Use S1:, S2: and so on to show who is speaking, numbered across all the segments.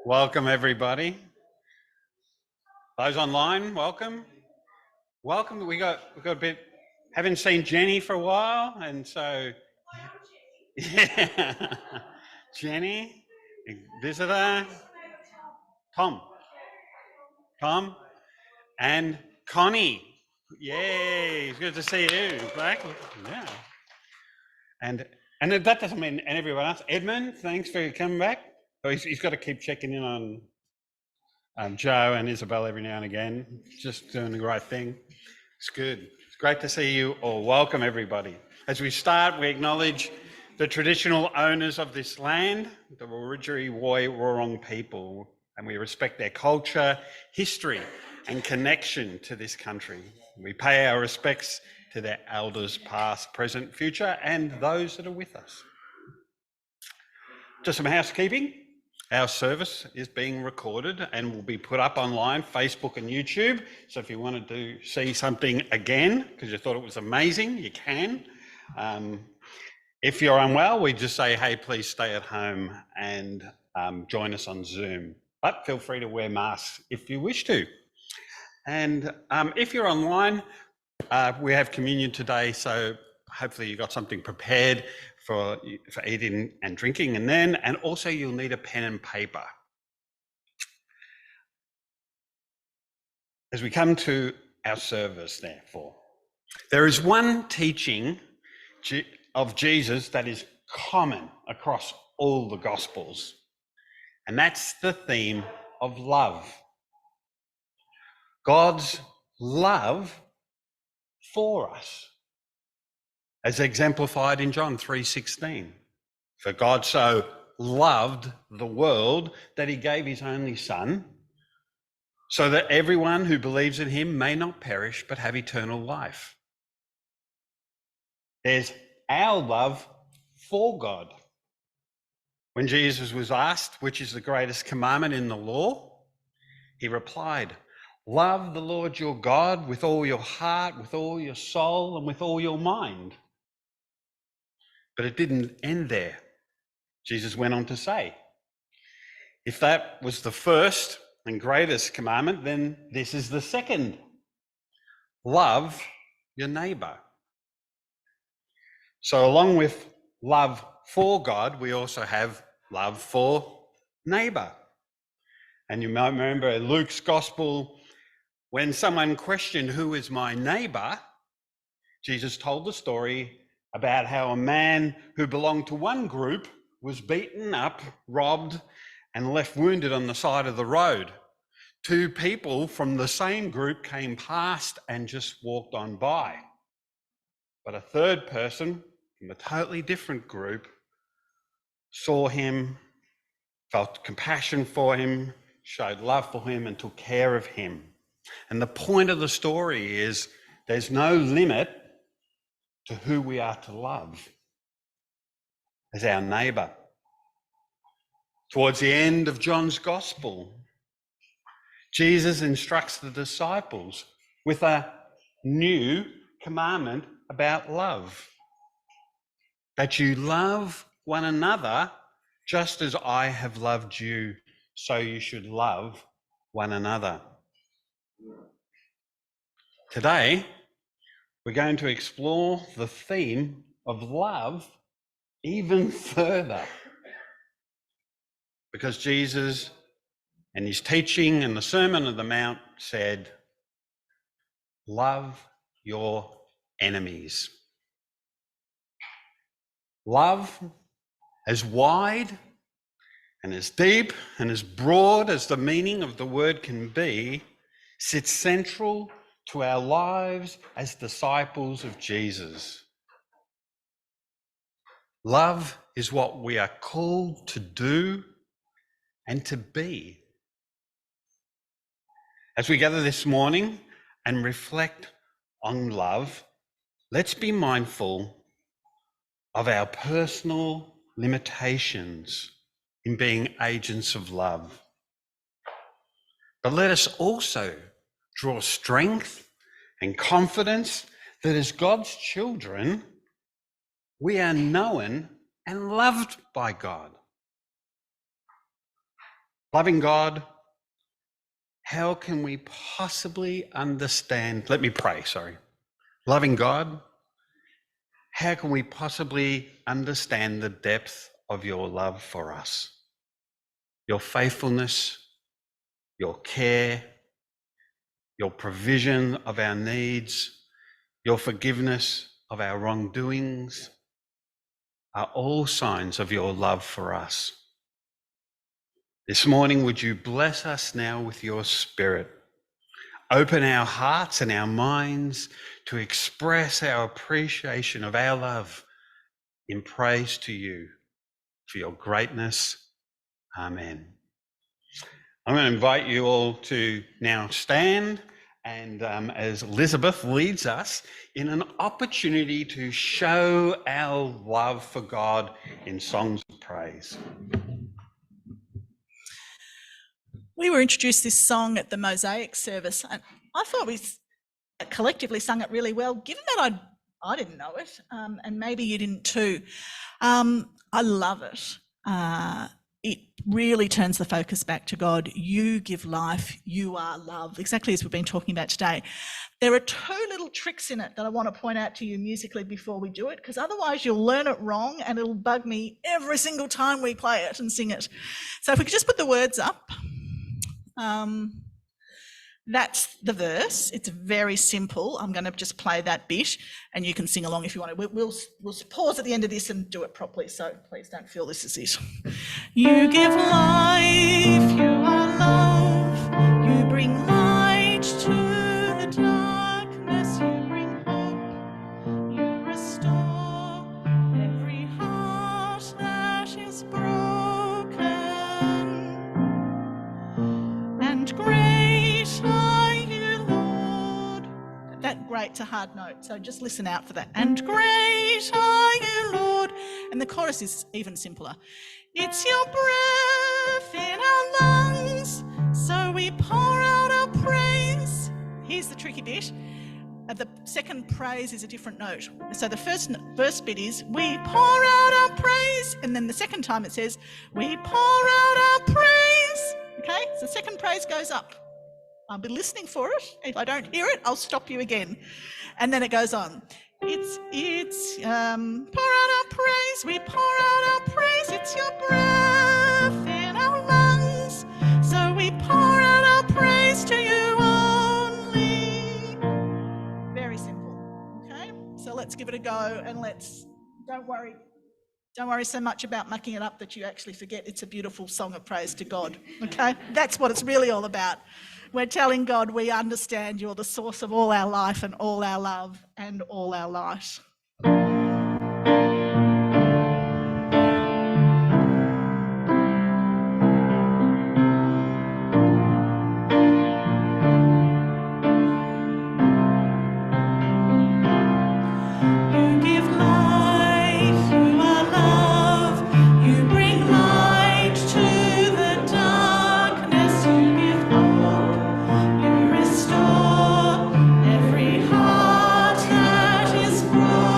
S1: Welcome, everybody. Those online, welcome. Welcome. We got a bit. Haven't seen Jenny for a while, and so yeah, Jenny, visitor, Tom, and Connie. Yay! It's good to see you back. Yeah, and that doesn't mean and everyone else. Edmund, thanks for coming back. Oh, he's got to keep checking in on Joe and Isabel every now and again, just doing the right thing. It's good. It's great to see you all. Welcome, everybody. As we start, we acknowledge the traditional owners of this land, the Wiradjuri Woi Wurrung people, and we respect their culture, history, and connection to this country. We pay our respects to their elders past, present, future, and those that are with us. Just some housekeeping. Our service is being recorded and will be put up online, Facebook and YouTube. So if you wanted to see something again, because you thought it was amazing, you can. If you're unwell, we just say, hey, please stay at home and join us on Zoom. But feel free to wear masks if you wish to. And if you're online, we have communion today, so hopefully you got something prepared for eating and drinking, and also you'll need a pen and paper. As we come to our service, therefore, there is one teaching of Jesus that is common across all the Gospels, and that's the theme of love. God's love for us, as exemplified in John 3:16. For God so loved the world that he gave his only Son, so that everyone who believes in him may not perish but have eternal life. There's our love for God. When Jesus was asked which is the greatest commandment in the law, he replied, love the Lord your God with all your heart, with all your soul, and with all your mind. But it didn't end there. Jesus went on to say, if that was the first and greatest commandment, then this is the second. Love your neighbour. So along with love for God, we also have love for neighbour. And you might remember in Luke's gospel, when someone questioned who is my neighbour, Jesus told the story about how a man who belonged to one group was beaten up, robbed, and left wounded on the side of the road. Two people from the same group came past and just walked on by. But a third person from a totally different group saw him, felt compassion for him, showed love for him, and took care of him. And the point of the story is there's no limit to who we are to love as our neighbour. Towards the end of John's Gospel, Jesus instructs the disciples with a new commandment about love. That you love one another just as I have loved you, so you should love one another. Today, we're going to explore the theme of love even further. Because Jesus, in his teaching in the Sermon on the Mount, said, love your enemies. Love as wide and as deep and as broad as the meaning of the word can be, sits central to our lives as disciples of Jesus. Love is what we are called to do and to be. As we gather this morning and reflect on love, let's be mindful of our personal limitations in being agents of love. But let us also draw strength and confidence that as God's children, we are known and loved by God. Loving God, how can we possibly understand? Let me pray, sorry. Loving God, how can we possibly understand the depth of your love for us? Your faithfulness, your care, your provision of our needs, your forgiveness of our wrongdoings are all signs of your love for us. This morning, would you bless us now with your Spirit? Open our hearts and our minds to express our appreciation of our love in praise to you for your greatness. Amen. I'm going to invite you all to now stand and as Elizabeth leads us in an opportunity to show our love for God in songs of praise.
S2: We were introduced this song at the Mosaic service, and I thought we collectively sung it really well, given that I didn't know it, and maybe you didn't too. I love it. It really turns the focus back to God. You give life, you are love, exactly as we've been talking about today. There are two little tricks in it that I want to point out to you musically before we do it, because otherwise you'll learn it wrong and it'll bug me every single time we play it and sing it. So if we could just put the words up. That's the verse. It's very simple. I'm going to just play that bit and you can sing along if you want to. We'll pause at the end of this and do it properly, so please don't feel this is it. You give life, you are love, you bring light to the darkness, you bring hope, you restore every heart that is broken, and great are you, Lord. That great's a hard note, so just listen out for that. And great are you, Lord. And the chorus is even simpler. It's your breath in our lungs, so we pour out our praise. Here's the tricky bit. The second praise is a different note. So the first bit is, we pour out our praise. And then the second time it says, we pour out our praise. Okay, so the second praise goes up. I'll be listening for it. If I don't hear it, I'll stop you again. And then it goes on. It's pour out our praise, we pour out our praise. It's your breath in our lungs, so we pour out our praise to you only. Very simple, okay? So let's give it a go and don't worry so much about mucking it up that you actually forget it's a beautiful song of praise to God, okay? That's what it's really all about. We're telling God we understand you're the source of all our life and all our love and all our light.
S3: Restore every heart that is broken.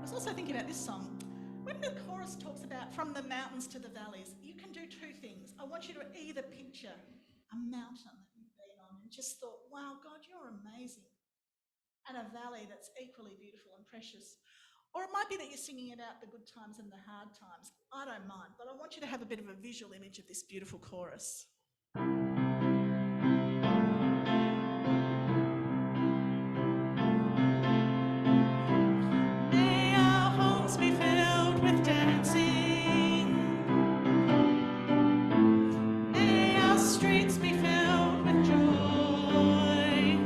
S2: was also thinking about this song. When the chorus talks about from the mountains to the valleys, you can do two things. I want you to either picture a mountain that you've been on and just thought, wow, God, you're amazing, and a valley that's equally beautiful and precious. Or it might be that you're singing about the good times and the hard times. I don't mind, but I want you to have a bit of a visual image of this beautiful chorus. May our homes be filled with dancing. May our streets be filled with joy.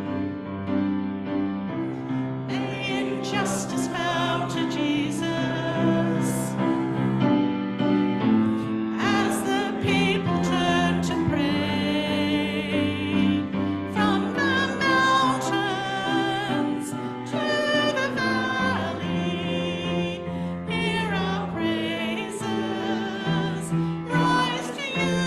S2: May injustice bow to Jesus. As the people turn to pray, from the mountains to the valley, hear our praises rise to you.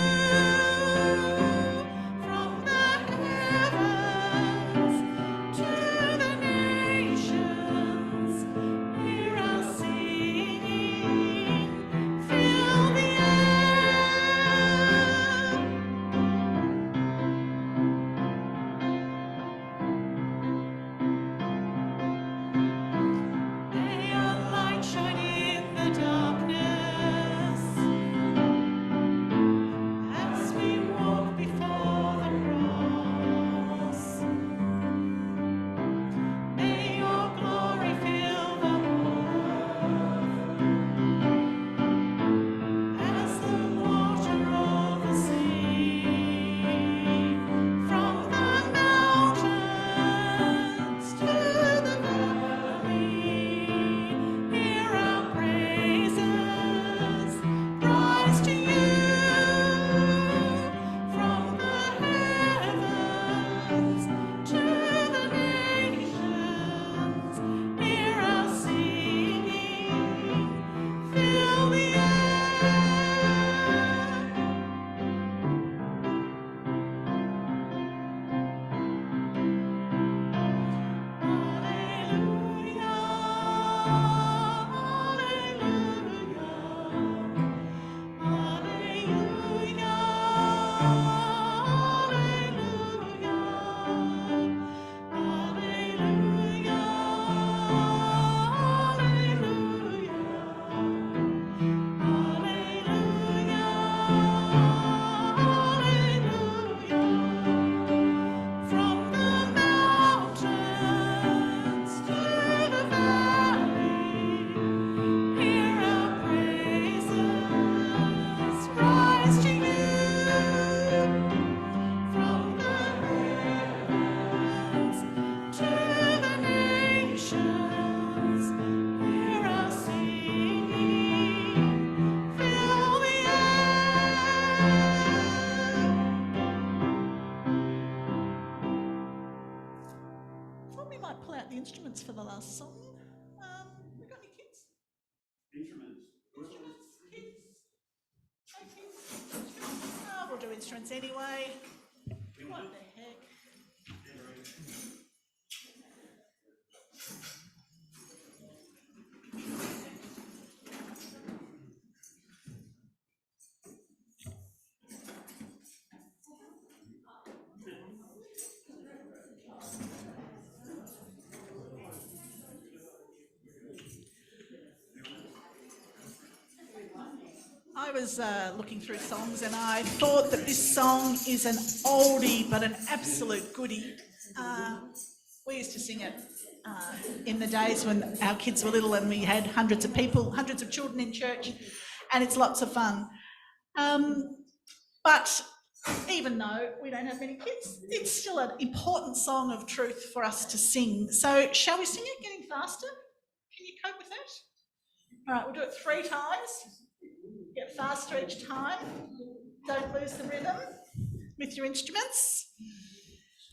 S2: From the heavens to the nations, hear our singing, fill the air. May our light shine in the darkness as we walk before the cross. May your glory fill the earth as the water of the sea. From the mountains to the valley, hear our praises rise to you. From the heavens to the nations, hear our singing, fill the air. From the mountains to the valley, hear our praises rise to you. From the heavens to the nations, hear our singing, fill the air. I thought we might pull out the instruments for the last song. We got any kids?
S1: Instruments.
S2: Instruments? Kids? No kids? Oh, we'll do instruments anyway. What the heck? I was looking through songs and I thought that this song is an oldie but an absolute goodie. We used to sing it in the days when our kids were little and we had hundreds of people, hundreds of children in church, and it's lots of fun. But even though we don't have many kids, it's still an important song of truth for us to sing. So shall we sing it getting faster? Can you cope with that? All right, we'll do it 3 times. Get faster each time. Don't lose the rhythm with your instruments.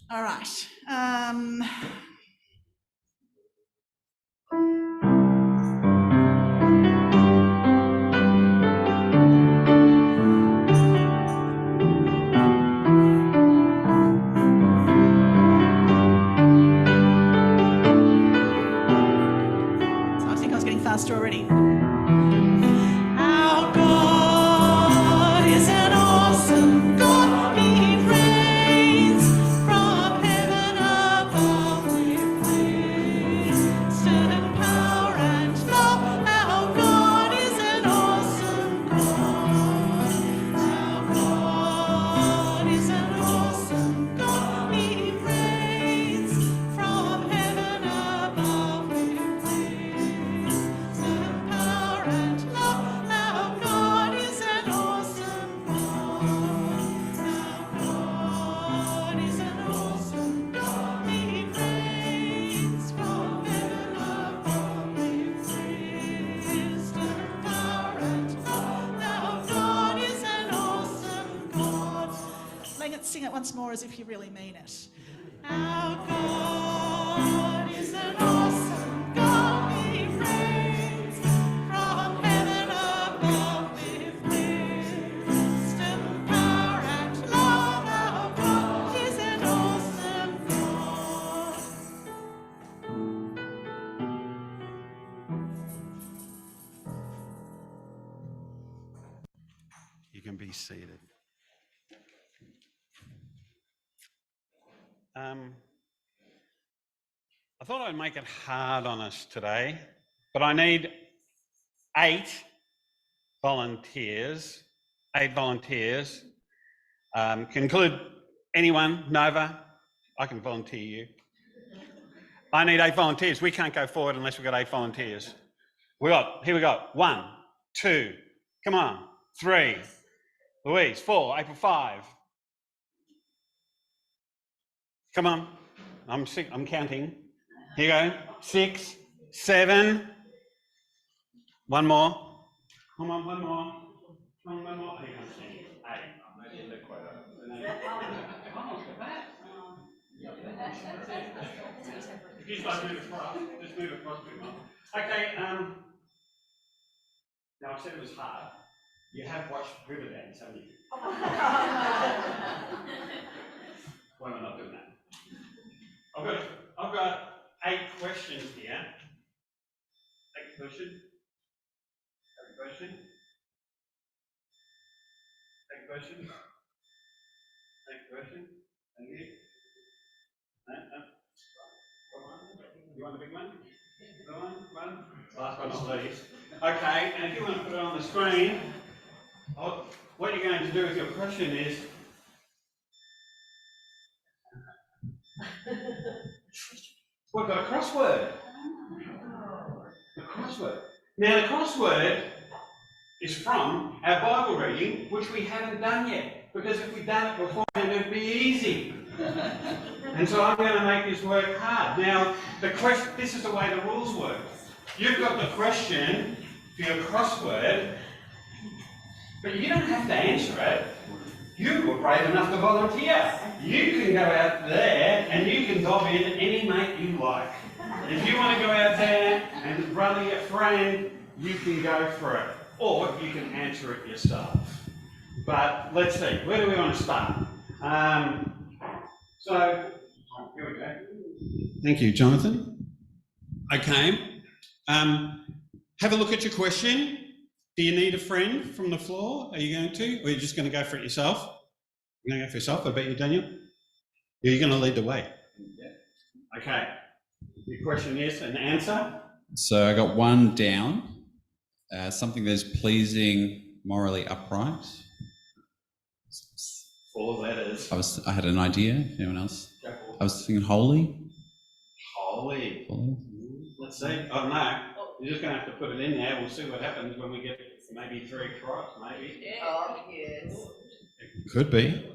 S2: All right. So I think I was getting faster once more as if you really mean it. Our God is an awesome God, He reigns from heaven above with wisdom, power and love. Our God is an awesome God.
S1: You can be seated. I thought I'd make it hard on us today, but I need 8 volunteers. 8 volunteers. Can include anyone, Nova. I can volunteer you. I need 8 volunteers. We can't go forward unless we've got 8 volunteers. Here we go. 1, 2, come on. 3, Louise, 4, April 5. Come on. I'm counting. Here you go. 6, 7. One more. Come on, one more. Come on, one more. Here comes 8. If you start moving across, just move across a bit more. Okay, now I said it was hard. You have watched Riverdance, haven't you? Why am I not doing that? I've got 8 questions here. 8 questions. 8 questions. 8 questions. 8 questions. Thank you. No. You want the big one? One. Last but not least. Okay, and if you want to put it on the screen, what you're going to do with your question is we've got a crossword. A crossword. Now the crossword is from our Bible reading, which we haven't done yet, because if we'd done it beforehand, it'd be easy. And so I'm going to make this work hard. Now, this is the way the rules work. You've got the question for your crossword, but you don't have to answer it. You were brave enough to volunteer. You can go out there and you can dob in any mate you like. If you want to go out there and brother your friend, you can go for it. Or you can answer it yourself. But let's see, where do we want to start? So, here we go. Thank you, Jonathan. Okay. Have a look at your question. Do you need a friend from the floor? Are you going to? Or are you just going to go for it yourself? You're going to go for yourself? I bet you, Daniel. You're going to lead the way. Yeah. Okay. Your question is an answer?
S3: So I got 1 down. Something that's pleasing, morally upright.
S1: 4 letters.
S3: I had an idea. Anyone else? I was thinking holy.
S1: Holy. Let's see. Oh no. You're just going to have to put it in there. We'll see what happens when we get maybe 3 tries, maybe.
S4: Oh, yes.
S3: Could be.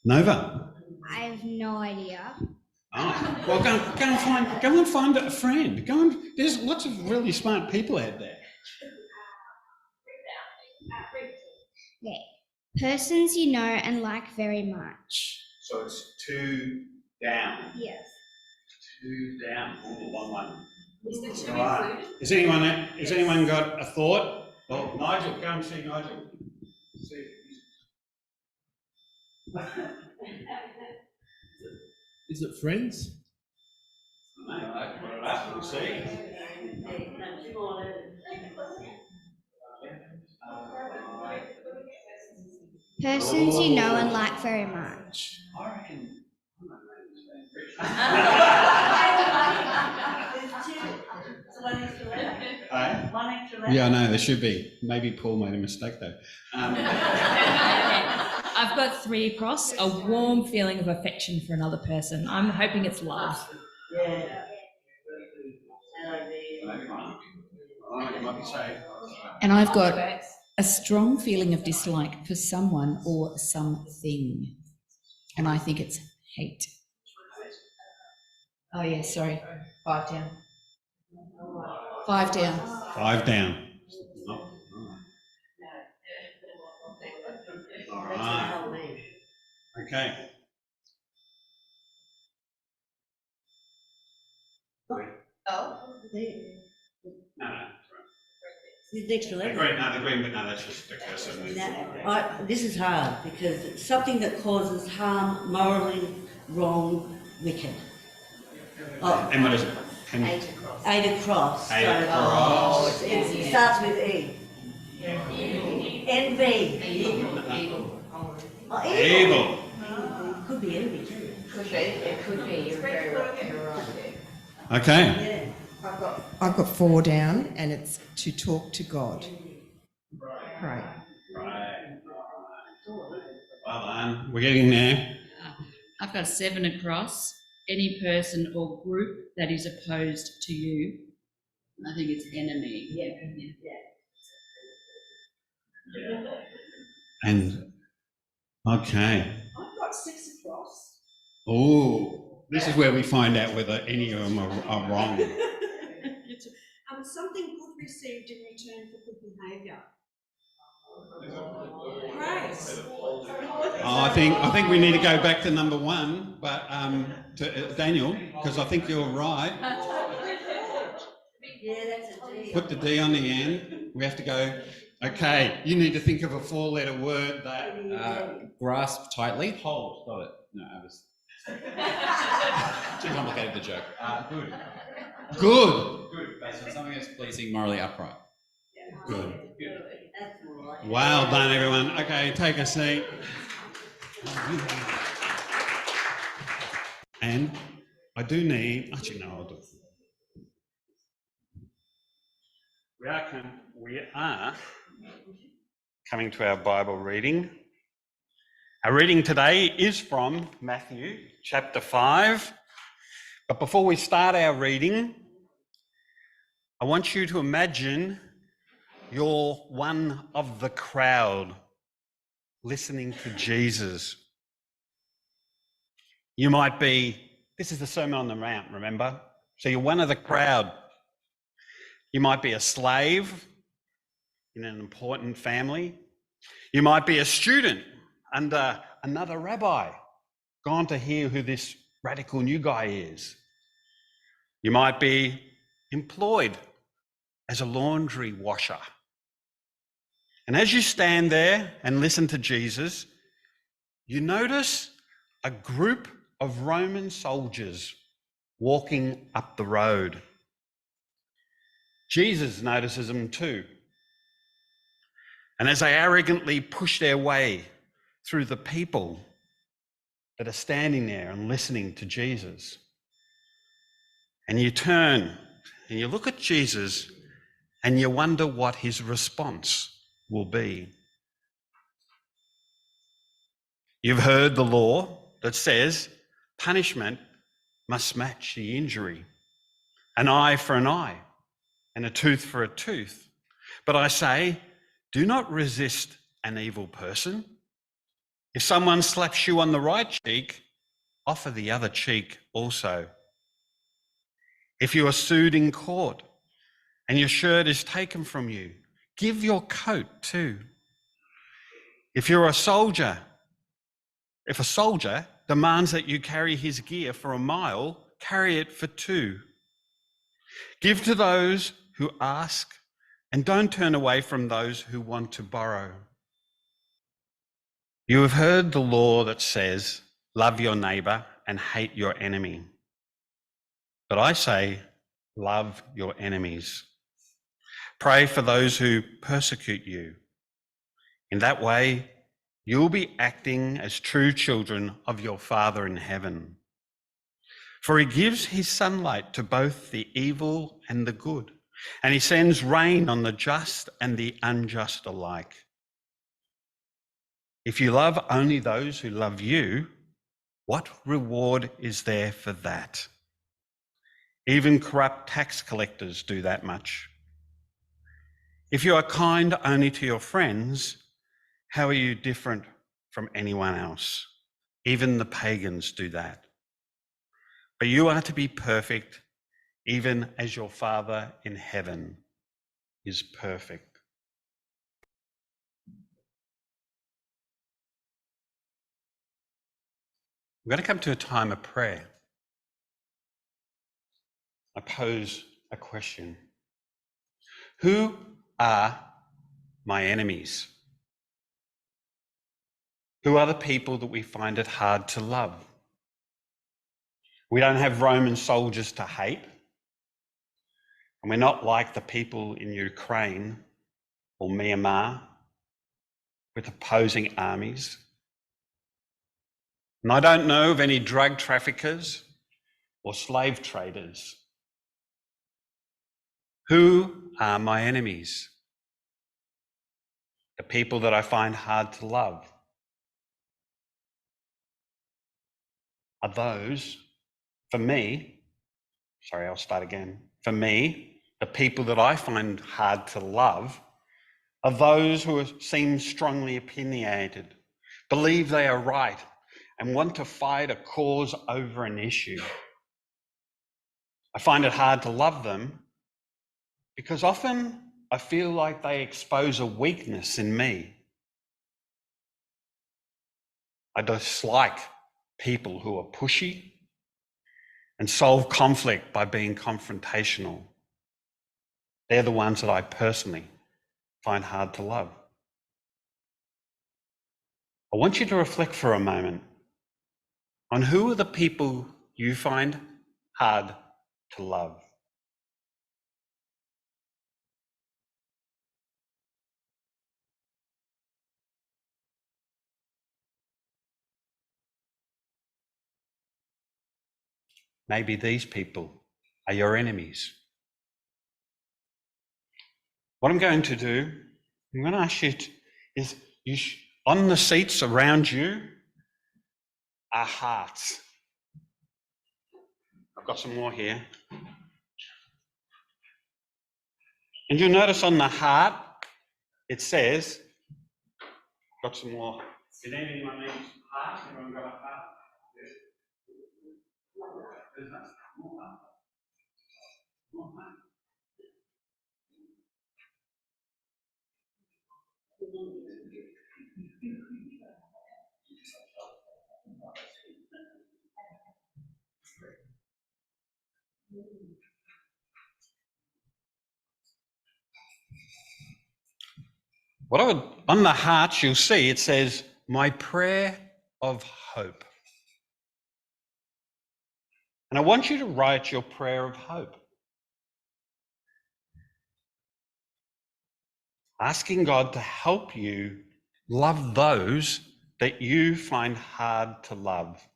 S1: Nova.
S5: I have no idea.
S1: Oh, well, go and find a friend. There's lots of really smart people out there.
S5: Okay. Persons you know and like very much.
S1: So it's 2 down.
S5: Yes.
S1: 2 down. Oh, long one.
S4: Is the 2
S1: Right.
S4: included?
S1: Has anyone got a thought? Well, Nigel, go and see Nigel. See.
S6: Is it friends?
S1: No, I put it up and see.
S5: Persons you know and like very much.
S1: I reckon.
S4: There's 2. So 1 extra letter.
S1: Aye.
S4: 1 extra letter.
S1: Yeah, I know, there should be. Maybe Paul made a mistake though.
S7: I've got 3 across, a warm feeling of affection for another person. I'm hoping it's love.
S4: Yeah.
S1: Might be safe.
S8: And I've got a strong feeling of dislike for someone or something. And I think it's hate. Oh yeah, sorry. 5 down. 5 down.
S1: 5 down.
S4: That's what
S1: Right.
S4: helped me.
S1: Okay.
S4: Oh.
S1: No,
S4: He's next to
S1: the
S4: Lenny.
S1: green, but no, that's just the cursor.
S4: This is hard because it's something that causes harm, morally wrong, wicked. Oh,
S1: And what is it? And
S4: eight across.
S1: Eight
S4: So-
S1: across.
S4: It starts with E. Envy. Oh,
S1: evil.
S4: Could be envy too.
S9: It could be. You're very right. You're right.
S1: Okay.
S4: Yeah.
S10: I've got 4 down, and it's to talk to God. Pray.
S1: Right. Well done. We're getting there.
S11: I've got 7 across. Any person or group that is opposed to you. I think it's enemy.
S1: And okay.
S9: I've got 6 across.
S1: Oh, this is where we find out whether any of them are wrong.
S9: Something good received in return for good behaviour. Grace.
S1: Oh, I think we need to go back to number 1, but to Daniel, because I think you're right.
S4: Yeah, that's a D.
S1: Put the D on the end. We have to go. Okay, you need to think of a 4-letter word that.
S3: Grasp tightly. Hold. Got it. No, I was too complicated, the joke. Good.
S1: Good.
S3: Good. Based on something that's pleasing, morally upright.
S1: Good.
S4: That's more like it.
S1: Well done, everyone. Okay, take a seat. And I do need. Actually, no, I'll do it. We are coming to our Bible reading. Our reading today is from Matthew chapter 5. But before we start our reading, I want you to imagine you're one of the crowd listening to Jesus. You might be, this is the Sermon on the Mount, remember? So you're one of the crowd. You might be a slave in an important family. You might be a student under another rabbi, gone to hear who this radical new guy is. You might be employed as a laundry washer. And as you stand there and listen to Jesus, you notice a group of Roman soldiers walking up the road. Jesus notices them too. And as they arrogantly push their way through the people that are standing there and listening to Jesus, and you turn and you look at Jesus and you wonder what his response will be. You've heard the law that says punishment must match the injury. An eye for an eye and a tooth for a tooth. But I say, do not resist an evil person. If someone slaps you on the right cheek, offer the other cheek also. If you are sued in court and your shirt is taken from you, give your coat too. If a soldier demands that you carry his gear for a mile, carry it for 2. Give to those who ask, and don't turn away from those who want to borrow. You have heard the law that says, love your neighbour and hate your enemy. But I say, love your enemies. Pray for those who persecute you. In that way, you'll be acting as true children of your Father in heaven. For he gives his sunlight to both the evil and the good, and he sends rain on the just and the unjust alike. If you love only those who love you, what reward is there for that? Even corrupt tax collectors do that much. If you are kind only to your friends, how are you different from anyone else? Even the pagans do that. But you are to be perfect, even as your Father in heaven is perfect. We're going to come to a time of prayer. I pose a question. Who are my enemies? Who are the people that we find it hard to love? We don't have Roman soldiers to hate, and we're not like the people in Ukraine or Myanmar with opposing armies. And I don't know of any drug traffickers or slave traders. Who are my enemies? The people that I find hard to love are those, for me, For me, the people that I find hard to love are those who seem strongly opinionated, believe they are right, and want to fight a cause over an issue. I find it hard to love them because often I feel like they expose a weakness in me. I dislike people who are pushy and solve conflict by being confrontational. They're the ones that I personally find hard to love. I want you to reflect for a moment on who are the people you find hard to love. Maybe these people are your enemies. What I'm going to do, I'm going to ask you on the seats around you are hearts. I've got some more here. And you'll notice on the heart, it says, got some more. Did anyone need heart? Anyone got a heart? On the hearts, you'll see it says, my prayer of hope. And I want you to write your prayer of hope. Asking God to help you love those that you find hard to love.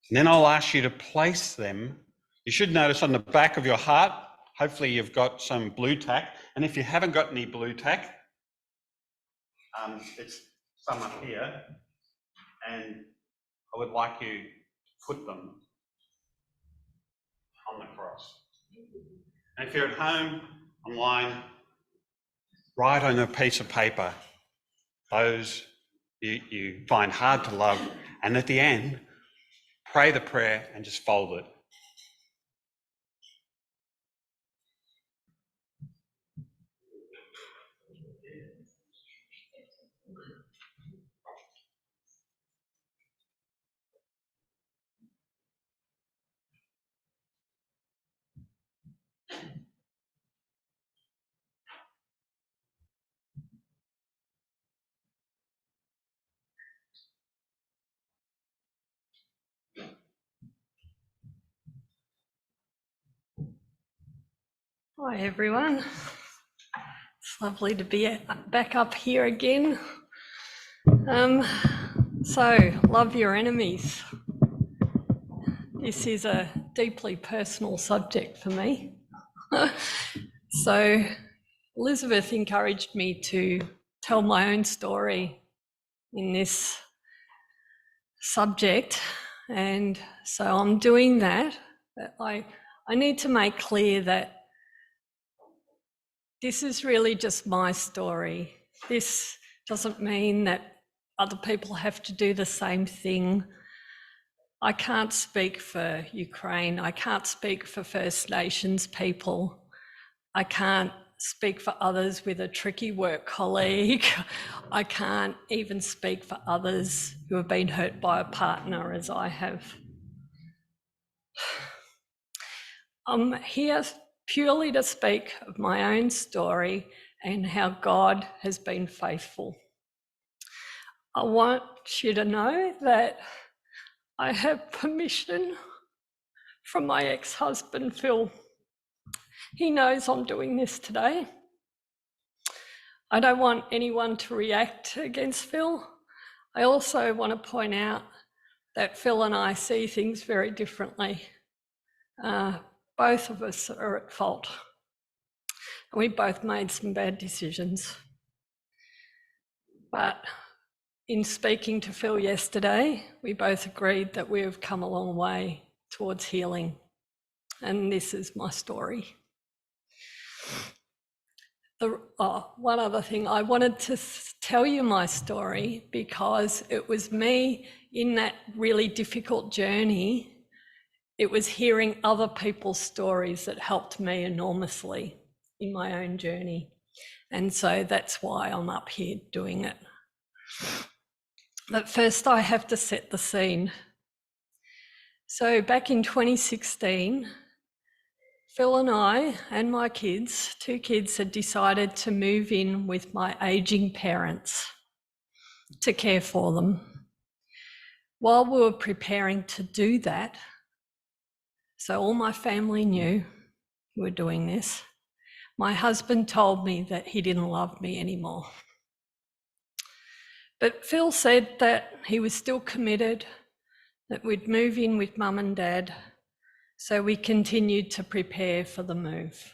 S1: And then I'll ask you to place them. You should notice on the back of your heart, hopefully you've got some blue tack. And if you haven't got any blue tack, it's some up here. And I would like you to put them on the cross. And if you're at home, online, write on a piece of paper those you find hard to love, and at the end, pray the prayer and just fold it.
S12: Hi everyone, it's lovely to be back up here again. So, love your enemies. This is a deeply personal subject for me. So, Elizabeth encouraged me to tell my own story in this subject, and so I'm doing that. But I need to make clear that this is really just my story. This doesn't mean that other people have to do the same thing. I can't speak for Ukraine. I can't speak for First Nations people. I can't speak for others with a tricky work colleague. I can't even speak for others who have been hurt by a partner as I have. I'm here purely to speak of my own story and how God has been faithful. I want you to know that I have permission from my ex-husband, Phil. He knows I'm doing this today. I don't want anyone to react against Phil. I also want to point out that Phil and I see things very differently. Both of us are at fault. We both made some bad decisions. But in speaking to Phil yesterday, we both agreed that we have come a long way towards healing. And this is my story. One other thing, I wanted to tell you my story because it was me in that really difficult journey. It was hearing other people's stories that helped me enormously in my own journey. And so that's why I'm up here doing it. But first I have to set the scene. So back in 2016, Phil and I and my kids, 2 kids, had decided to move in with my ageing parents to care for them. While we were preparing to do that, so all my family knew we were doing this, my husband told me that he didn't love me anymore. But Phil said that he was still committed, that we'd move in with Mum and Dad, so we continued to prepare for the move.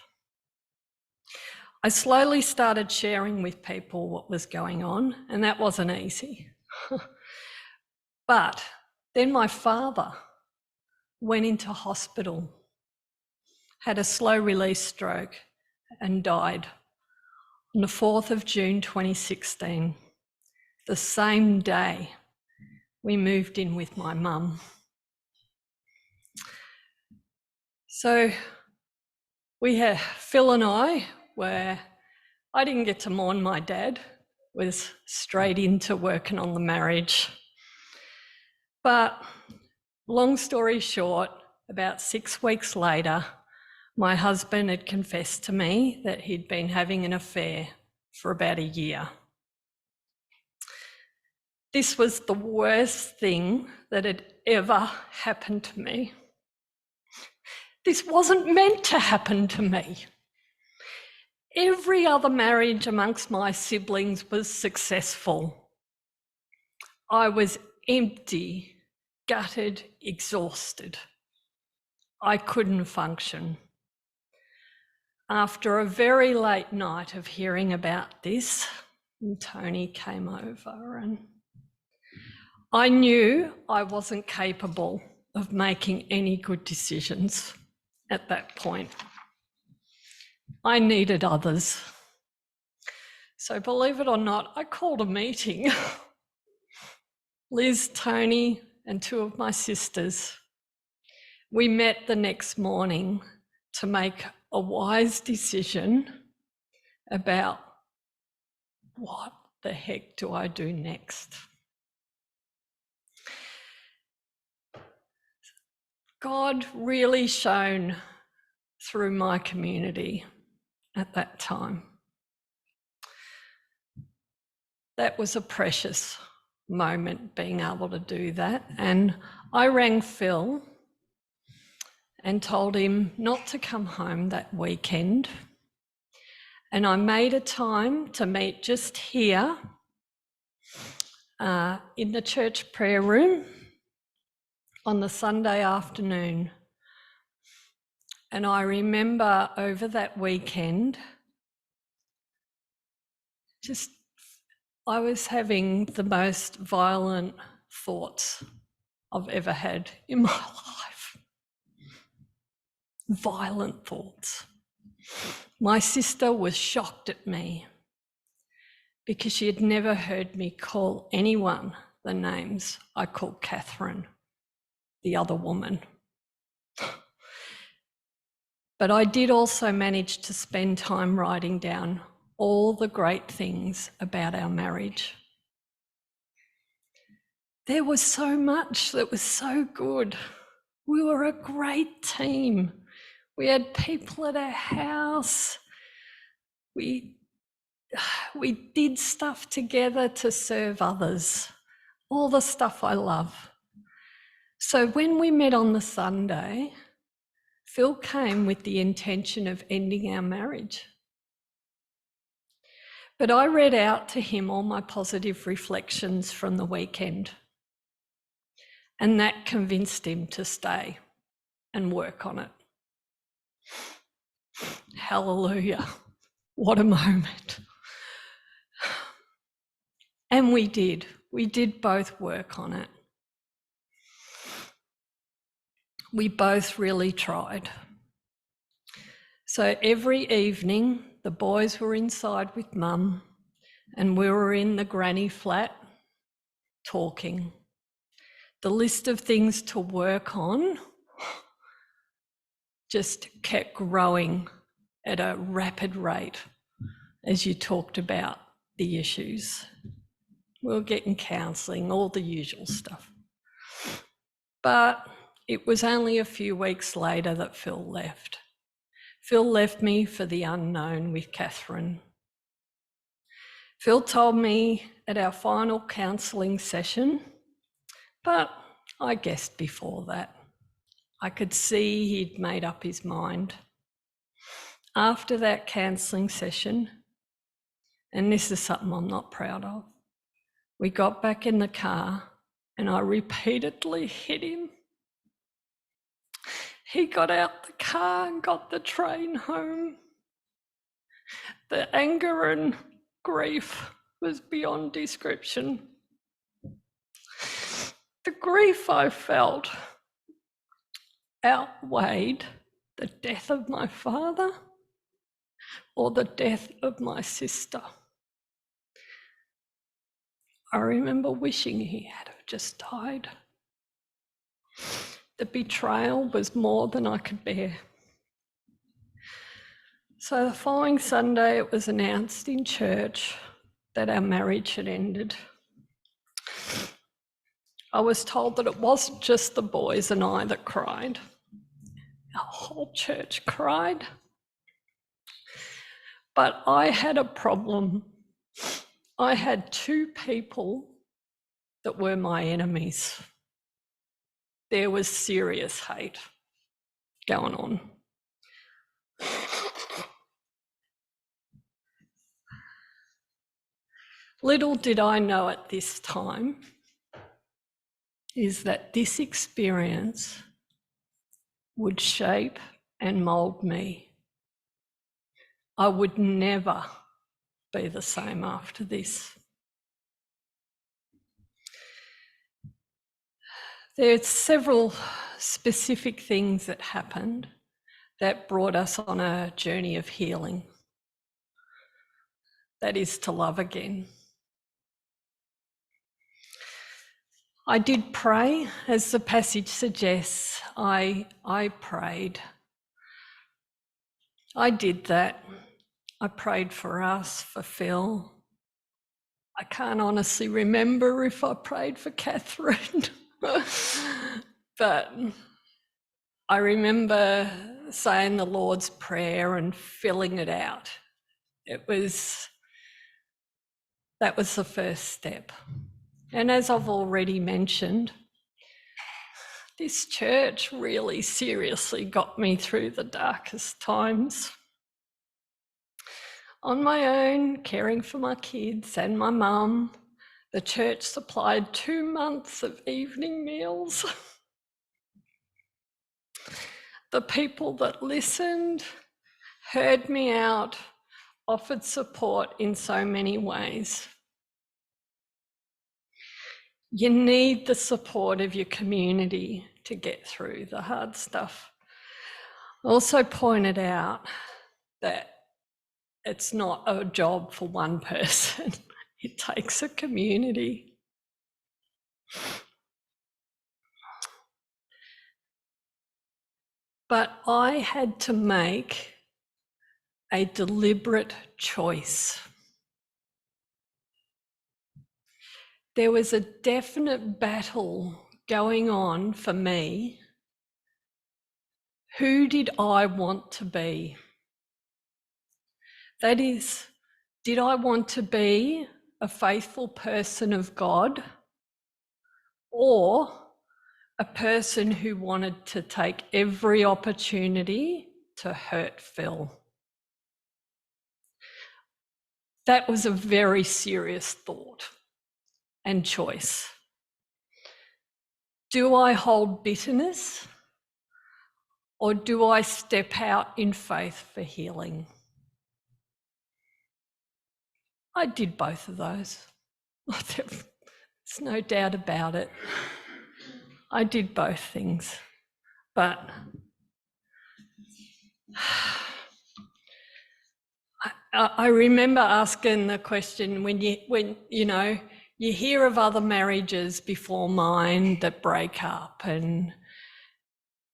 S12: I slowly started sharing with people what was going on, and that wasn't easy. But then my father went into hospital, had a slow release stroke and died on the 4th of June 2016, the same day we moved in with my mum. So Phil and I didn't get to mourn my dad, was straight into working on the marriage. But long story short, about 6 weeks later, my husband had confessed to me that he'd been having an affair for about a year. This was the worst thing that had ever happened to me. This wasn't meant to happen to me. Every other marriage amongst my siblings was successful. I was empty, gutted, exhausted. I couldn't function. After a very late night of hearing about this, Tony came over and I knew I wasn't capable of making any good decisions at that point. I needed others. So believe it or not, I called a meeting. Liz, Tony, and 2 of my sisters. We met the next morning to make a wise decision about what the heck do I do next. God really shone through my community at that time. That was a precious moment, being able to do that. And I rang Phil and told him not to come home that weekend. And I made a time to meet just here in the church prayer room on the Sunday afternoon. And I remember over that weekend, I was having the most violent thoughts I've ever had in my life. Violent thoughts. My sister was shocked at me because she had never heard me call anyone the names I called Catherine, the other woman. But I did also manage to spend time writing down all the great things about our marriage. There was so much that was so good. We were a great team. We had people at our house. We did stuff together to serve others. All the stuff I love. So when we met on the Sunday, Phil came with the intention of ending our marriage. But I read out to him all my positive reflections from the weekend, and that convinced him to stay and work on it. Hallelujah. What a moment. And we did. We did both work on it. We both really tried. So every evening, the boys were inside with Mum, and we were in the granny flat talking. The list of things to work on just kept growing at a rapid rate as you talked about the issues. We were getting counselling, all the usual stuff. But it was only a few weeks later that Phil left. Phil left me for the unknown with Catherine. Phil told me at our final counselling session, but I guessed before that. I could see he'd made up his mind. After that counselling session, and this is something I'm not proud of, we got back in the car and I repeatedly hit him. He got out the car and got the train home. The anger and grief was beyond description. The grief I felt outweighed the death of my father or the death of my sister. I remember wishing he had just died. The betrayal was more than I could bear. So the following Sunday, it was announced in church that our marriage had ended. I was told that it wasn't just the boys and I that cried. Our whole church cried. But I had a problem. I had two people that were my enemies. There was serious hate going on. Little did I know at this time is that this experience would shape and mould me. I would never be the same after this. There are several specific things that happened that brought us on a journey of healing. That is to love again. I did pray, as the passage suggests. I prayed. I did that. I prayed for us, for Phil. I can't honestly remember if I prayed for Catherine. But I remember saying the Lord's Prayer and filling it out. That was the first step. And as I've already mentioned, this church really seriously got me through the darkest times. On my own, caring for my kids and my mum, the church supplied 2 months of evening meals. The people that listened, heard me out, offered support in so many ways. You need the support of your community to get through the hard stuff. I also pointed out that it's not a job for one person. It takes a community. But I had to make a deliberate choice. There was a definite battle going on for me. Who did I want to be? That is, did I want to be a faithful person of God, or a person who wanted to take every opportunity to hurt Phil? That was a very serious thought and choice. Do I hold bitterness, or do I step out in faith for healing? I did both of those. There's no doubt about it. I did both things. But I remember asking the question when you hear of other marriages before mine that break up, and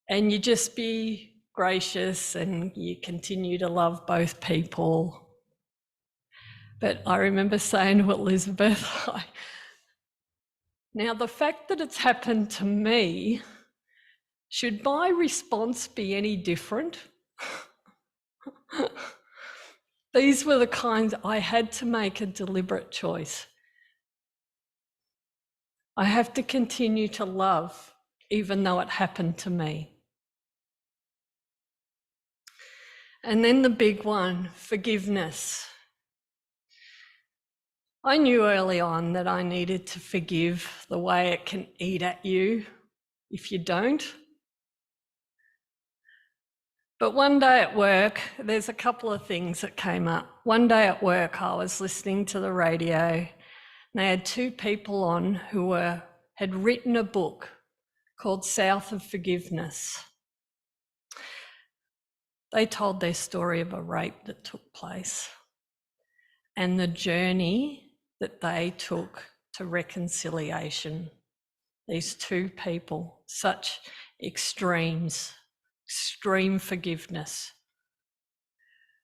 S12: you just be gracious and you continue to love both people. But I remember saying to Elizabeth, now the fact that it's happened to me, should my response be any different? These were the kinds I had to make a deliberate choice. I have to continue to love, even though it happened to me. And then the big one, forgiveness. I knew early on that I needed to forgive the way it can eat at you if you don't. But one day at work, there's a couple of things that came up. One day at work, I was listening to the radio, and they had two people on who had written a book called South of Forgiveness. They told their story of a rape that took place and the journey that they took to reconciliation. These two people, such extreme forgiveness.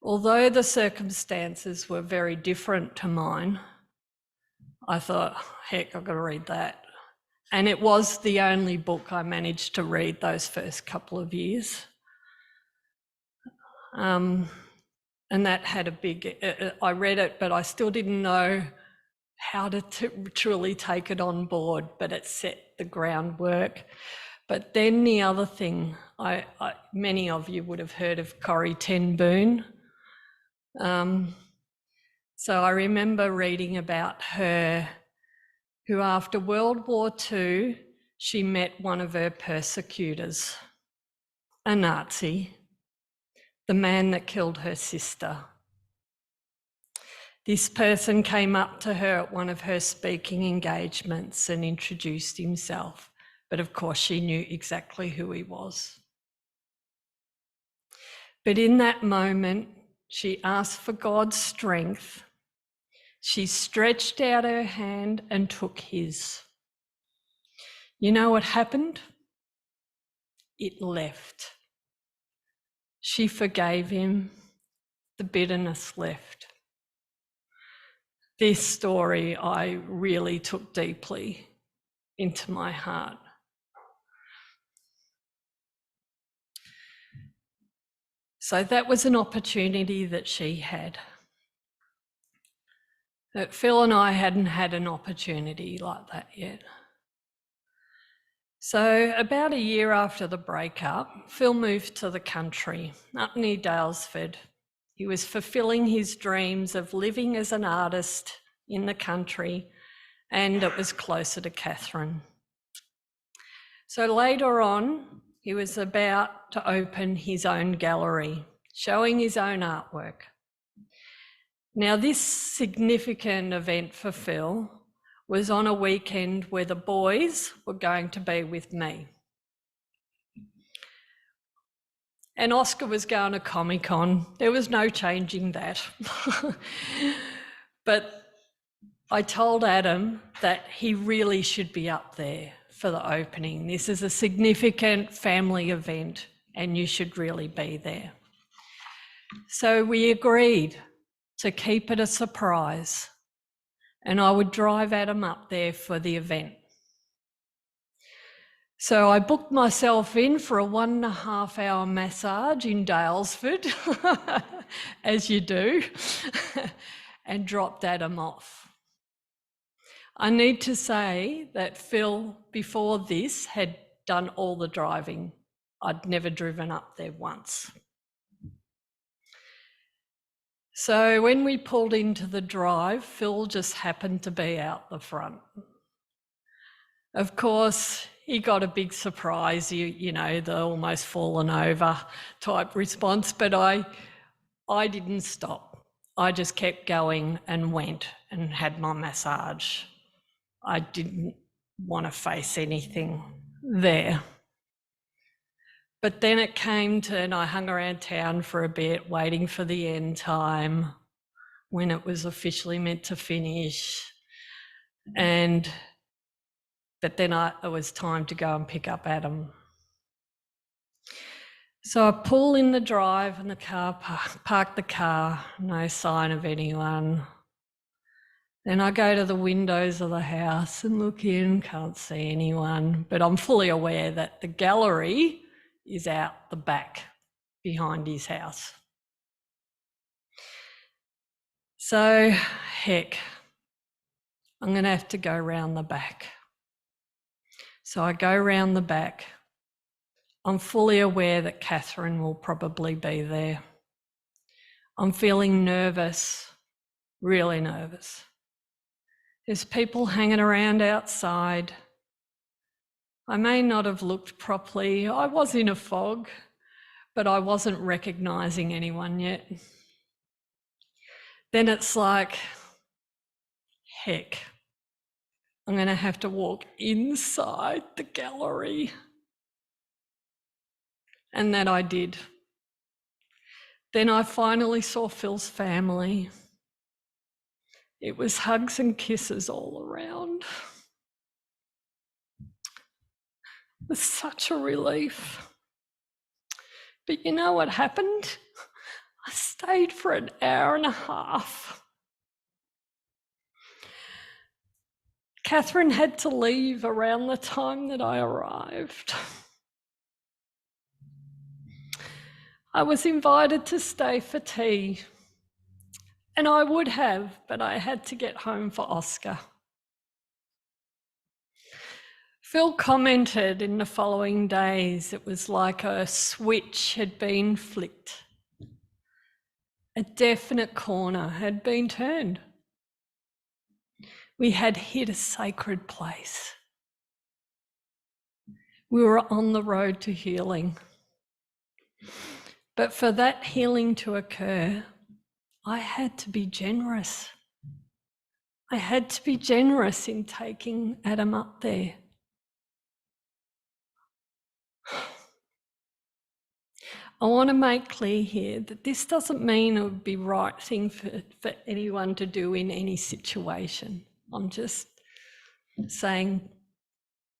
S12: Although the circumstances were very different to mine, I thought, heck, I've got to read that. And it was the only book I managed to read those first couple of years. And that had a big, I read it, but I still didn't know how to truly take it on board, but it set the groundwork. But then the other thing, many of you would have heard of Corrie ten Boom. So I remember reading about her, who after World War II, she met one of her persecutors, a Nazi, the man that killed her sister. This person came up to her at one of her speaking engagements and introduced himself. But of course, she knew exactly who he was. But in that moment, she asked for God's strength. She stretched out her hand and took his. You know what happened? It left. She forgave him. The bitterness left. This story I really took deeply into my heart. So that was an opportunity that she had. That Phil and I hadn't had an opportunity like that yet. So about a year after the breakup, Phil moved to the country, up near Dalesford. He was fulfilling his dreams of living as an artist in the country, and it was closer to Catherine. So later on, he was about to open his own gallery, showing his own artwork. Now, this significant event for Phil was on a weekend where the boys were going to be with me. And Oscar was going to Comic-Con. There was no changing that. But I told Adam that he really should be up there for the opening. This is a significant family event and you should really be there. So we agreed to keep it a surprise, and I would drive Adam up there for the event. So I booked myself in for a 1.5 hour massage in Dalesford, as you do, and dropped Adam off. I need to say that Phil, before this, had done all the driving. I'd never driven up there once. So when we pulled into the drive, Phil just happened to be out the front. Of course, he got a big surprise, you know, the almost fallen over type response, but I didn't stop. I just kept going and went and had my massage. I didn't want to face anything there. But then it came to, and I hung around town for a bit, waiting for the end time when it was officially meant to finish. But then it was time to go and pick up Adam. So I pull in the drive and the car, park the car, no sign of anyone. Then I go to the windows of the house and look in, can't see anyone, but I'm fully aware that the gallery is out the back behind his house. So, heck, I'm going to have to go round the back. So I go round the back. I'm fully aware that Catherine will probably be there. I'm feeling nervous, really nervous. There's people hanging around outside. I may not have looked properly. I was in a fog, but I wasn't recognising anyone yet. Then it's like, heck, I'm going to have to walk inside the gallery. And that I did. Then I finally saw Phil's family. It was hugs and kisses all around. It was such a relief. But you know what happened? I stayed for an hour and a half. Catherine had to leave around the time that I arrived. I was invited to stay for tea, and I would have, but I had to get home for Oscar. Phil commented in the following days it was like a switch had been flicked. A definite corner had been turned. We had hit a sacred place. We were on the road to healing. But for that healing to occur, I had to be generous. I had to be generous in taking Adam up there. I want to make clear here that this doesn't mean it would be the right thing for anyone to do in any situation. I'm just saying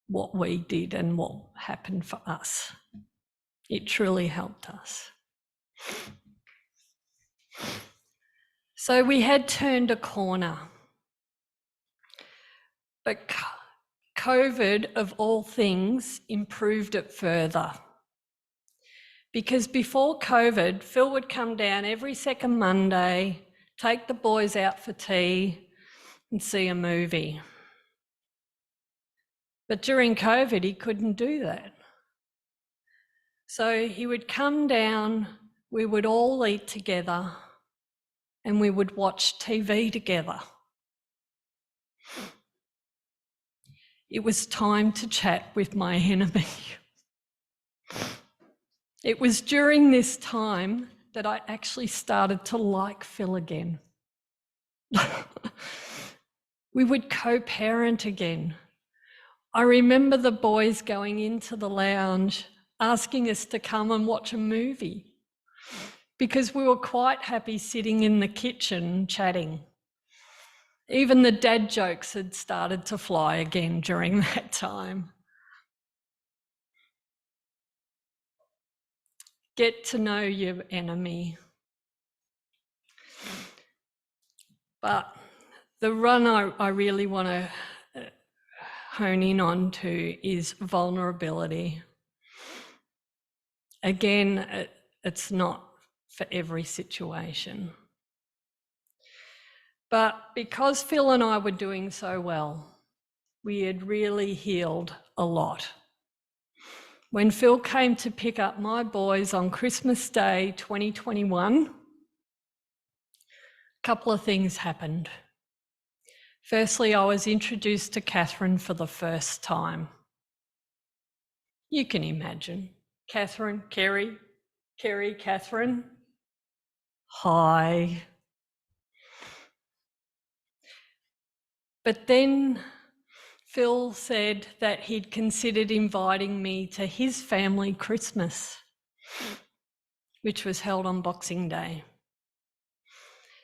S12: what we did and what happened for us. It truly helped us. So we had turned a corner. But COVID, of all things, improved it further. Because before COVID, Phil would come down every second Monday, take the boys out for tea and see a movie. But during COVID, he couldn't do that. So he would come down, we would all eat together, and we would watch TV together. It was time to chat with my enemy. It was during this time that I actually started to like Phil again. We would co-parent again. I remember the boys going into the lounge, asking us to come and watch a movie because we were quite happy sitting in the kitchen chatting. Even the dad jokes had started to fly again during that time. get to know your enemy. But the one I really want to hone in on to is vulnerability. Again, it's not for every situation. But because Phil and I were doing so well, we had really healed a lot. When Phil came to pick up my boys on Christmas Day 2021, a couple of things happened. Firstly, I was introduced to Catherine for the first time. You can imagine. Catherine, Kerry, Catherine. Hi. But then Phil said that he'd considered inviting me to his family Christmas, which was held on Boxing Day.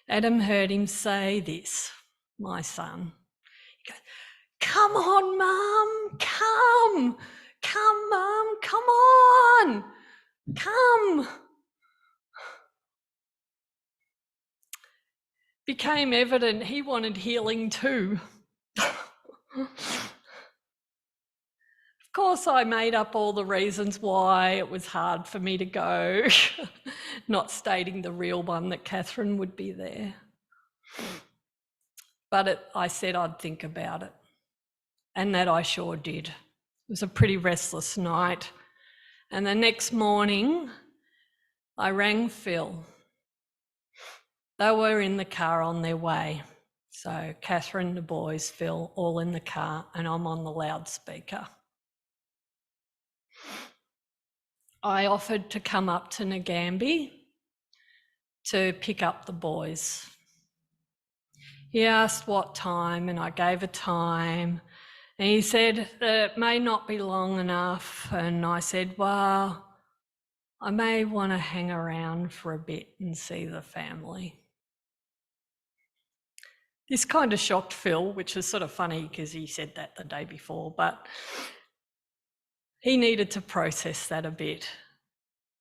S12: Adam heard him say this, my son. He goes, "Come on, Mum, come. Come, Mum, come on. Come." Became evident he wanted healing too. Of course, I made up all the reasons why it was hard for me to go, not stating the real one that Catherine would be there. But I said I'd think about it, and that I sure did. It was a pretty restless night. And the next morning, I rang Phil. They were in the car on their way. So Catherine, the boys, Phil, all in the car, and I'm on the loudspeaker. I offered to come up to Nagambie to pick up the boys. He asked what time, and I gave a time. And he said that it may not be long enough. And I said, well, I may want to hang around for a bit and see the family. This kind of shocked Phil, which is sort of funny because he said that the day before, but he needed to process that a bit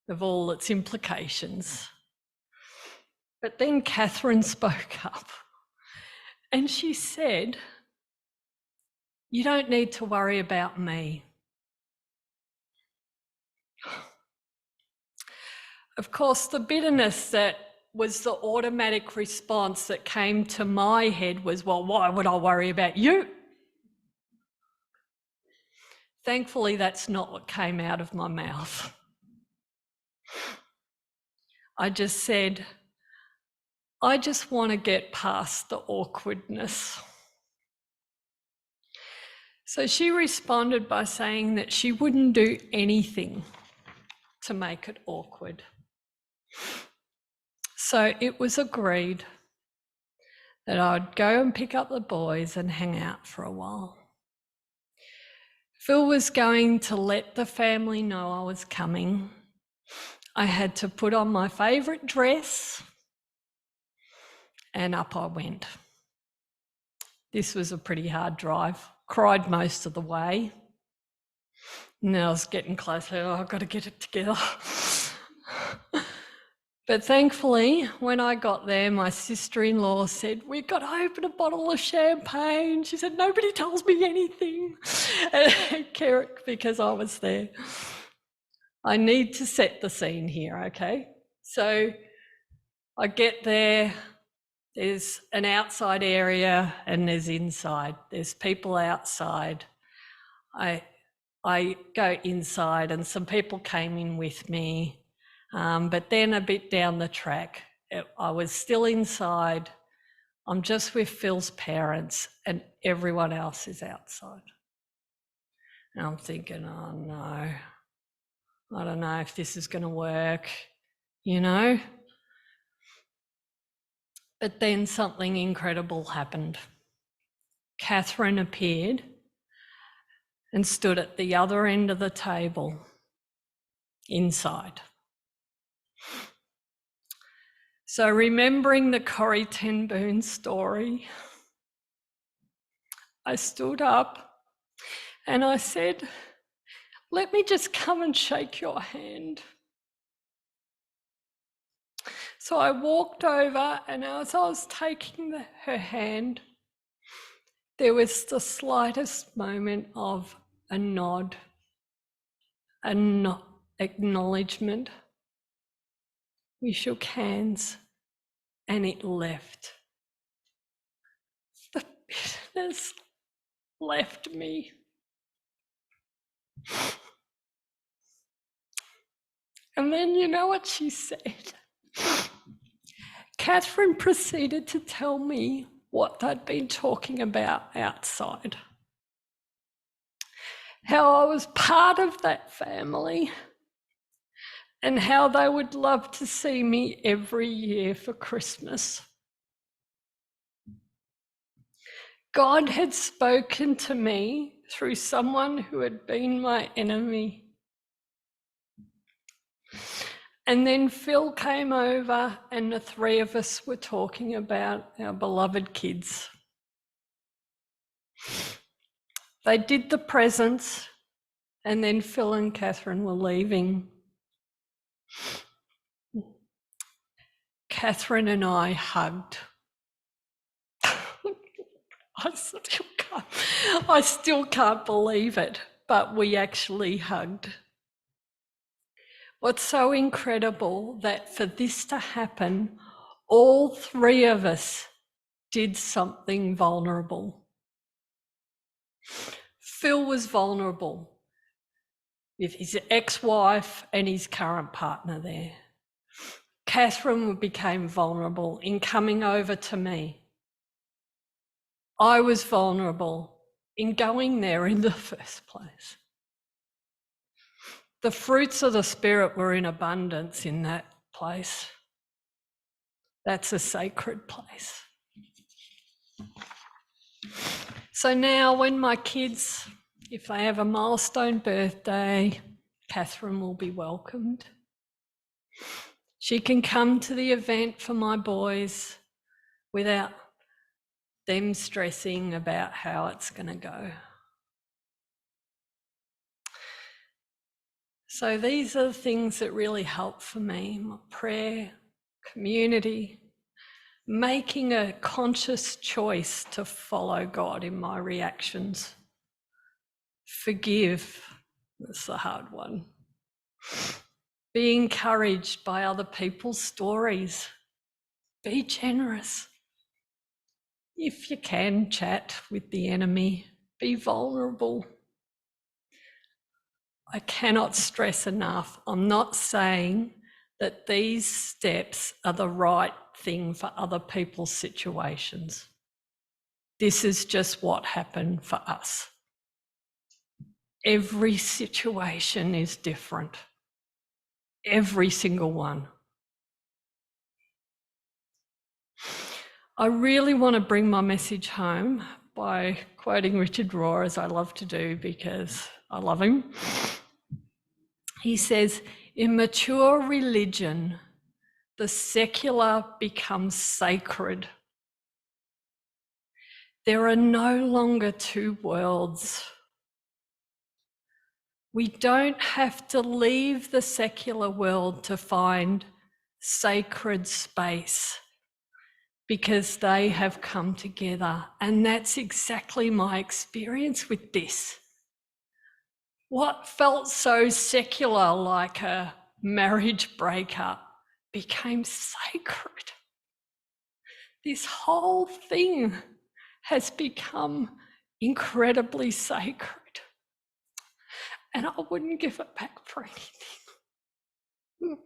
S12: of all its implications. But then Catherine spoke up and she said, "You don't need to worry about me." Of course, the bitterness that was the automatic response that came to my head was, well, why would I worry about you? Thankfully, that's not what came out of my mouth. I just said, I just want to get past the awkwardness. So she responded by saying that she wouldn't do anything to make it awkward. So it was agreed that I'd go and pick up the boys and hang out for a while. Phil was going to let the family know I was coming. I had to put on my favourite dress and up I went. This was a pretty hard drive. Cried most of the way. And I was getting closer. Oh, I've got to get it together. But thankfully, when I got there, my sister-in-law said, "We've got to open a bottle of champagne." She said, "Nobody tells me anything." Because I was there. I need to set the scene here, okay? So I get there, there's an outside area and there's inside. There's people outside. I go inside and some people came in with me. But then a bit down the track, I was still inside. I'm just with Phil's parents and everyone else is outside. And I'm thinking, oh no, I don't know if this is going to work, you know? But then something incredible happened. Catherine appeared and stood at the other end of the table, inside. So remembering the Corrie ten Boom story, I stood up and I said, "Let me just come and shake your hand." So I walked over, and as I was taking her hand, there was the slightest moment of a nod, an acknowledgement. We shook hands, and it left. The bitterness left me. And then you know what she said? Catherine proceeded to tell me what they'd been talking about outside. How I was part of that family and how they would love to see me every year for Christmas. God had spoken to me through someone who had been my enemy. And then Phil came over, and the three of us were talking about our beloved kids. They did the presents, and then Phil and Catherine were leaving. Catherine and I hugged. I still can't believe it, but we actually hugged. What's so incredible that for this to happen, all three of us did something vulnerable. Phil was vulnerable with his ex-wife and his current partner there. Catherine became vulnerable in coming over to me. I was vulnerable in going there in the first place. The fruits of the Spirit were in abundance in that place. That's a sacred place. So now when my kids, if they have a milestone birthday, Catherine will be welcomed. She can come to the event for my boys without them stressing about how it's going to go. So these are the things that really help for me: my prayer, community, making a conscious choice to follow God in my reactions. Forgive, that's the hard one. Be encouraged by other people's stories. Be generous. If you can, chat with the enemy. Be vulnerable. I cannot stress enough, I'm not saying that these steps are the right thing for other people's situations. This is just what happened for us. Every situation is different. Every single one. I really want to bring my message home by quoting Richard Rohr, as I love to do because I love him. He says, in mature religion, the secular becomes sacred. There are no longer two worlds. We don't have to leave the secular world to find sacred space because they have come together. And that's exactly my experience with this. What felt so secular, like a marriage breakup, became sacred. This whole thing has become incredibly sacred. And I wouldn't give it back for anything.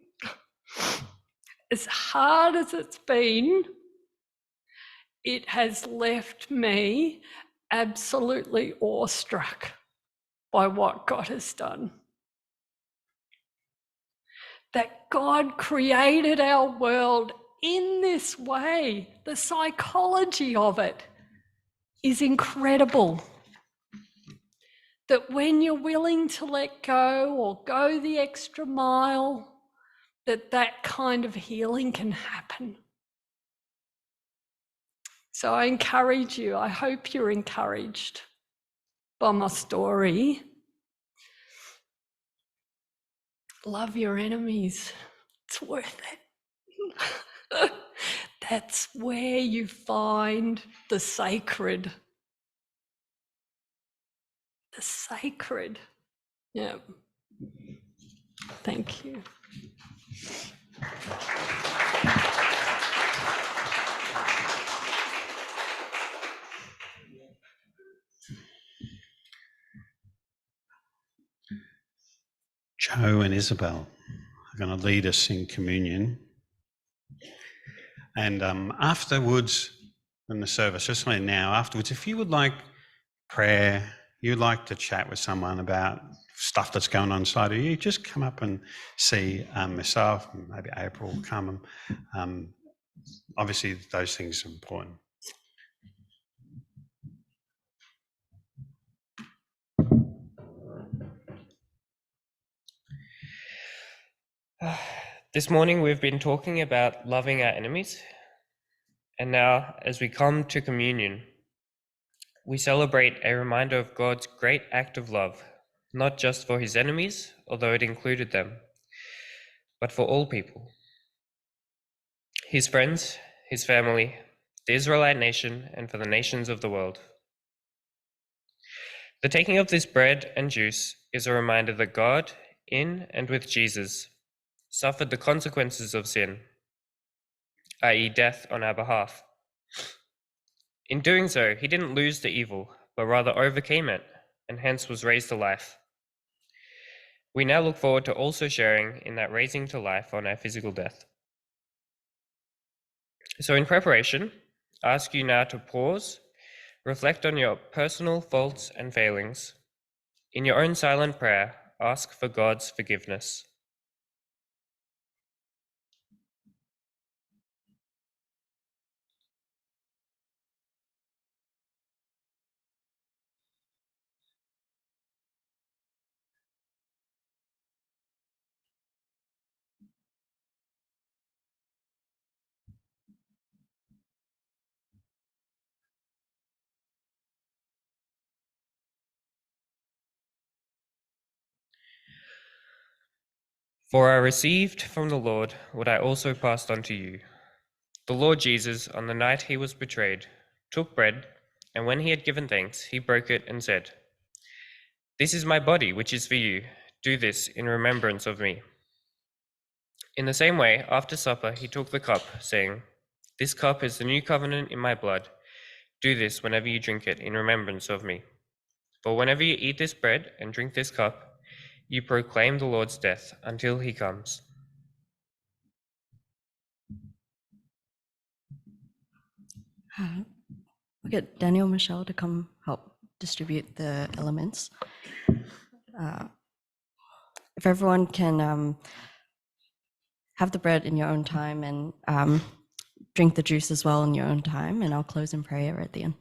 S12: As hard as it's been, it has left me absolutely awestruck by what God has done. That God created our world in this way. The psychology of it is incredible. That when you're willing to let go or go the extra mile, that kind of healing can happen. So I encourage you, I hope you're encouraged by my story. Love your enemies. It's worth it. That's where you find the sacred. The sacred. Yeah. Thank you.
S1: Joe and Isabel are going to lead us in communion. And afterwards, in the service, just like now, afterwards, if you would like prayer, you'd like to chat with someone about stuff that's going on inside of you, just come up and see myself, and maybe April will come. Obviously, those things are important.
S13: This morning we've been talking about loving our enemies, and now as we come to communion, we celebrate a reminder of God's great act of love, not just for his enemies, although it included them, but for all people. His friends, his family, the Israelite nation, and for the nations of the world. The taking of this bread and juice is a reminder that God, in and with Jesus, suffered the consequences of sin, i.e. death on our behalf. In doing so, he didn't lose the evil, but rather overcame it, and hence was raised to life. We now look forward to also sharing in that raising to life on our physical death. So in preparation, I ask you now to pause, reflect on your personal faults and failings. In your own silent prayer, ask for God's forgiveness. For I received from the Lord what I also passed on to you. The Lord Jesus, on the night he was betrayed, took bread, and when he had given thanks, he broke it and said, "This is my body, which is for you. Do this in remembrance of me." In the same way, after supper, he took the cup, saying, "This cup is the new covenant in my blood. Do this whenever you drink it in remembrance of me. For whenever you eat this bread and drink this cup, you proclaim the Lord's death until he comes."
S14: We'll get Daniel and Michelle to come help distribute the elements. If everyone can have the bread in your own time and drink the juice as well in your own time, and I'll close in prayer at the end.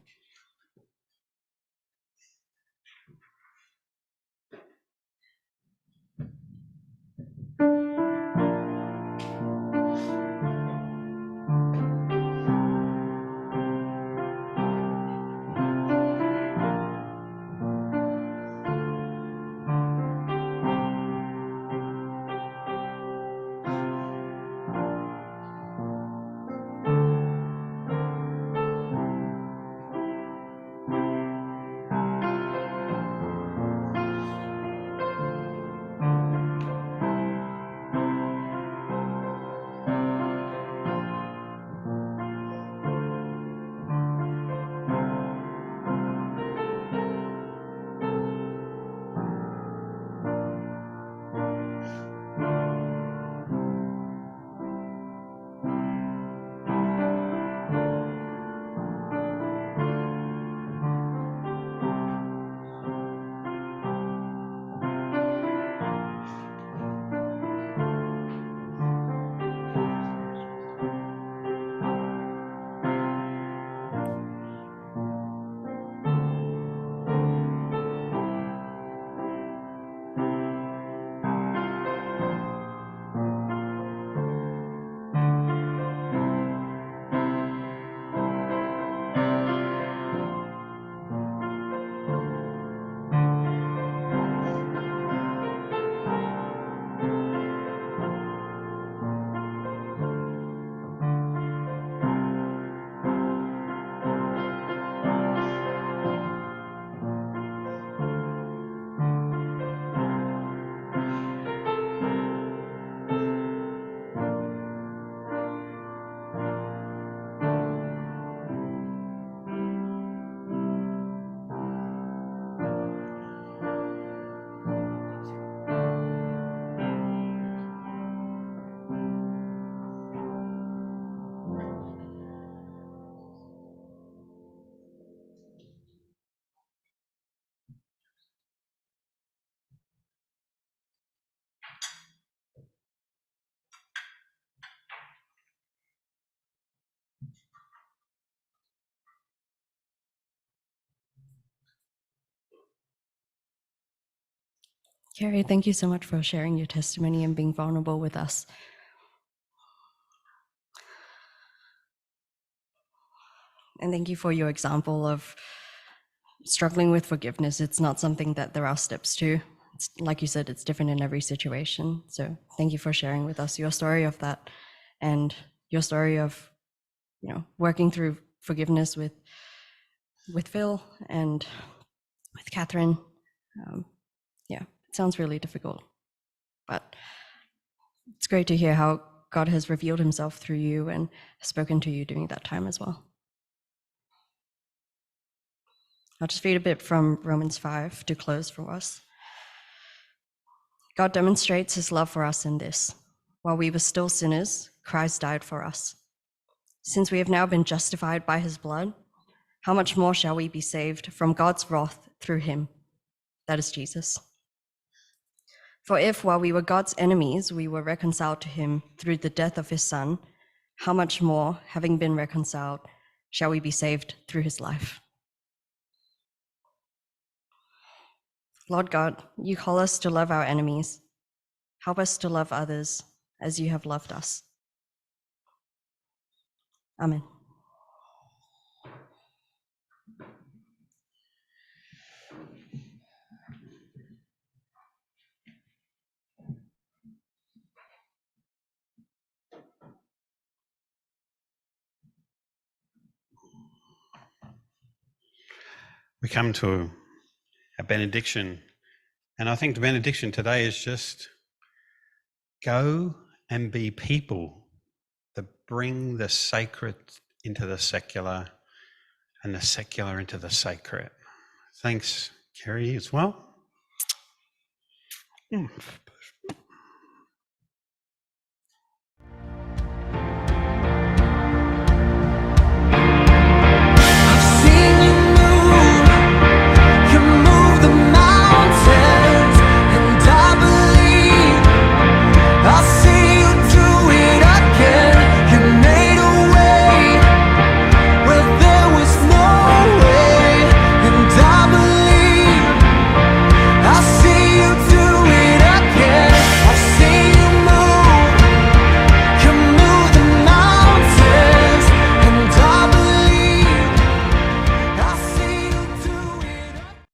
S14: Carrie, thank you so much for sharing your testimony and being vulnerable with us. And thank you for your example of struggling with forgiveness. It's not something that there are steps to. It's, like you said, it's different in every situation. So thank you for sharing with us your story of that and your story of, working through forgiveness with Phil and with Catherine. It sounds really difficult, but it's great to hear how God has revealed himself through you and spoken to you during that time as well. I'll just read a bit from Romans 5 to close for us. God demonstrates his love for us in this: while we were still sinners, Christ died for us. Since we have now been justified by his blood, how much more shall we be saved from God's wrath through him? That is Jesus. For if, while we were God's enemies, we were reconciled to him through the death of his Son, how much more, having been reconciled, shall we be saved through his life? Lord God, you call us to love our enemies. Help us to love others as you have loved us. Amen.
S1: We come to a benediction, and I think the benediction today is just go and be people that bring the sacred into the secular and the secular into the sacred. Thanks, Kerry, as well.